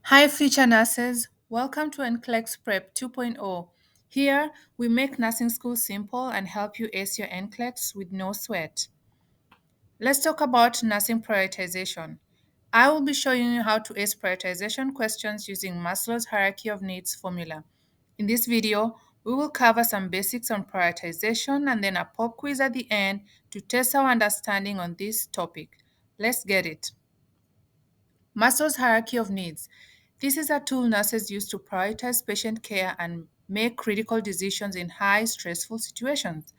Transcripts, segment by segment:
Hi, future nurses. Welcome to NCLEX Prep 2.0. Here, we make nursing school simple and help you ace your NCLEX with no sweat. Let's talk about nursing prioritization. I will be showing you how to ace prioritization questions using Maslow's hierarchy of needs formula. In this video, we will cover some basics on prioritization and then a pop quiz at the end to test our understanding on this topic. Let's get it. Maslow's hierarchy of needs. This is a tool nurses use to prioritize patient care and make critical decisions in high stressful situations,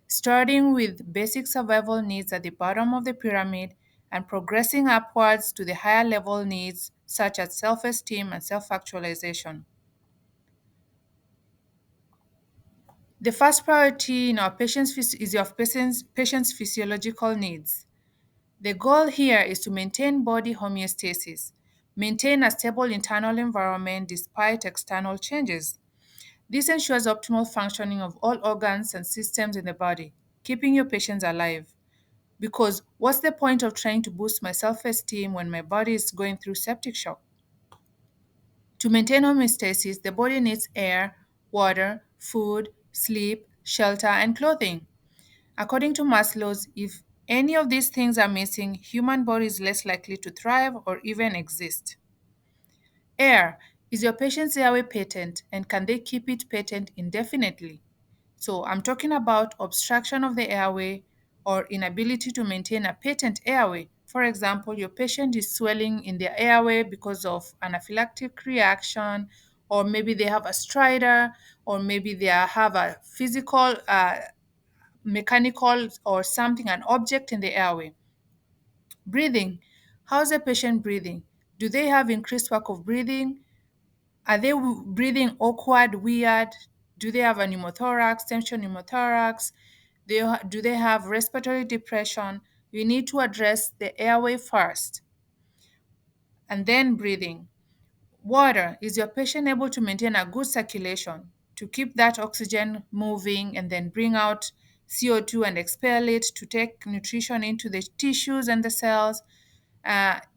starting with basic survival needs at the bottom of the pyramid and progressing upwards to the higher level needs such as self esteem and self actualization. The first priority in our is your patient's physiological needs. The goal here is to maintain body homeostasis, maintain a stable internal environment despite external changes. This ensures optimal functioning of all organs and systems in the body, keeping your patients alive. Because what's the point of trying to boost my self esteem when my body is going through septic shock? To maintain homeostasis, the body needs air, water, food, sleep, shelter, and clothing. According to Maslow's, if any of these things are missing, human body is less likely to thrive or even exist. Air. Is your patient's airway patent and can they keep it patent indefinitely? So I'm talking about obstruction of the airway or inability to maintain a patent airway. For example, your patient is swelling in their airway because of anaphylactic reaction, or maybe they have a stridor, or maybe they have a physical mechanical or something, an object in the airway. Breathing. How's the patient breathing? Do they have increased work of breathing? Are they breathing awkward, weird? Do they have a pneumothorax, tension pneumothorax? Do they have respiratory depression? You need to address the airway first and then breathing. Water. Is your patient able to maintain a good circulation to keep that oxygen moving and then bring out CO2 and expel it to take nutrition into the tissues and the cells?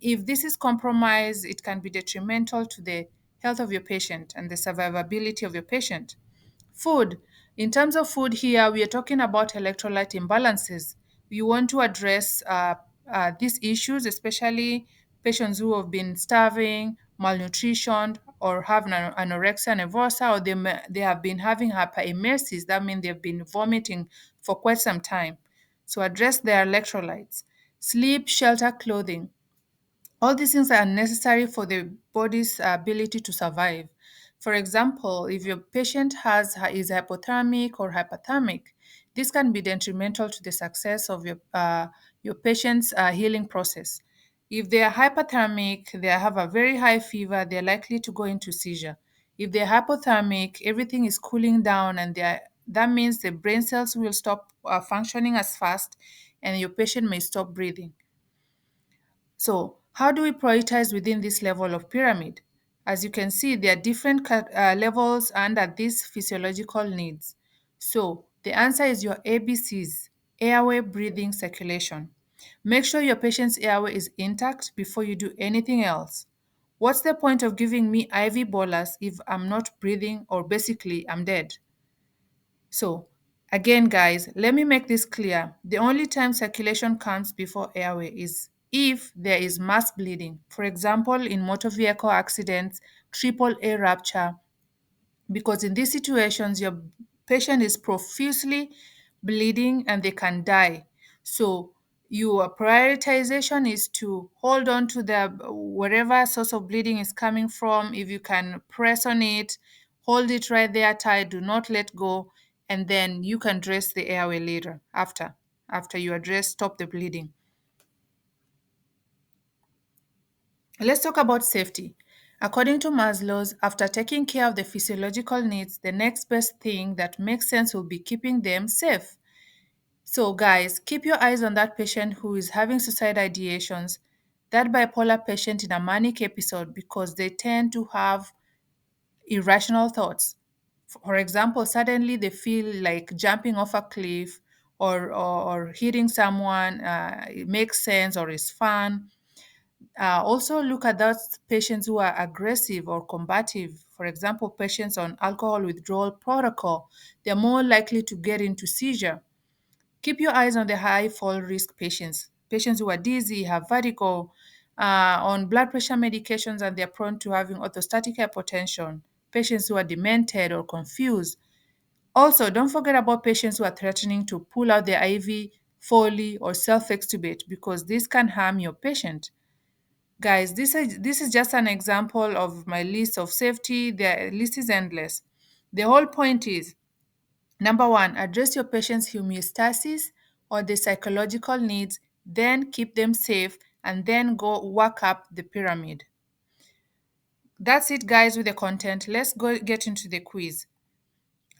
If this is compromised, it can be detrimental to the health of your patient and the survivability of your patient. Food. In terms of food here, we are talking about electrolyte imbalances. We want to address these issues, especially patients who have been starving, malnutrition, or have anorexia nervosa, or they have been having hyperemesis. That means they've been vomiting for quite some time. So address their electrolytes. Sleep, shelter, clothing. All these things are necessary for the body's ability to survive. For example, if your patient is hypothermic or hyperthermic, this can be detrimental to the success of your patient's healing process. If they are hyperthermic, they have a very high fever, they're likely to go into seizure. If they're hypothermic, everything is cooling down, and that means the brain cells will stop functioning as fast, and your patient may stop breathing. So, how do we prioritize within this level of pyramid? As you can see, there are different levels under these physiological needs. So, the answer is your ABCs: airway, breathing, circulation. Make sure your patient's airway is intact before you do anything else. What's the point of giving me IV bolus if I'm not breathing or basically I'm dead? So, again, guys, let me make this clear. The only time circulation comes before airway is if there is mass bleeding. For example, in motor vehicle accidents, triple A rupture, because in these situations, your patient is profusely bleeding and they can die. So, your prioritization is to hold on to the wherever source of bleeding is coming from. If you can press on it, hold it right there tight, do not let go, and then you can dress the airway later after you address stop the bleeding. Let's talk about safety. According to Maslow's, after taking care of the physiological needs, the next best thing that makes sense will be keeping them safe. So, guys, keep your eyes on that patient who is having suicide ideations, that bipolar patient in a manic episode, because they tend to have irrational thoughts. For example, suddenly they feel like jumping off a cliff or hitting someone. It makes sense or is fun. Also, look at those patients who are aggressive or combative. For example, patients on alcohol withdrawal protocol, they're more likely to get into seizure. Keep your eyes on the high fall risk patients, patients who are dizzy, have vertigo, on blood pressure medications, and they're prone to having orthostatic hypotension, patients who are demented or confused. Also, don't forget about patients who are threatening to pull out their IV, Foley, or self extubate because this can harm your patient. Guys, this is just an example of my list of safety. The list is endless. The whole point is number one, address your patient's homeostasis or the psychological needs, then keep them safe, and then go work up the pyramid. That's it, guys, with the content. Let's go get into the quiz.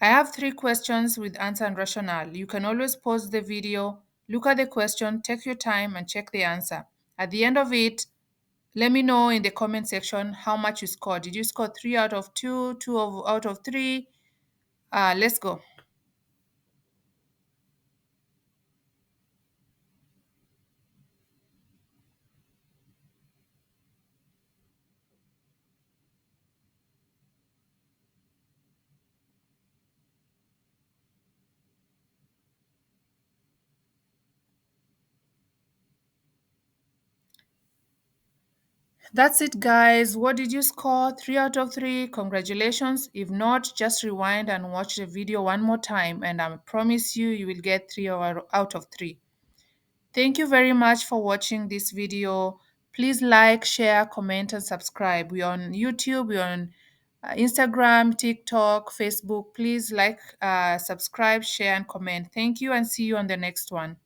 I have 3 questions with answer and rationale. You can always pause the video, look at the question, take your time, and check the answer. At the end of it, let me know in the comment section how much you scored. Did you score 3 out of 2, out of 3? Let's go. That's it, guys. What did you score? 3 out of 3. Congratulations. If not, just rewind and watch the video one more time, and I promise you, you will get 3 out of 3. Thank you very much for watching this video. Please like, share, comment, and subscribe. We're on YouTube, we're on Instagram, TikTok, Facebook. Please like, subscribe, share, and comment. Thank you, and see you on the next one.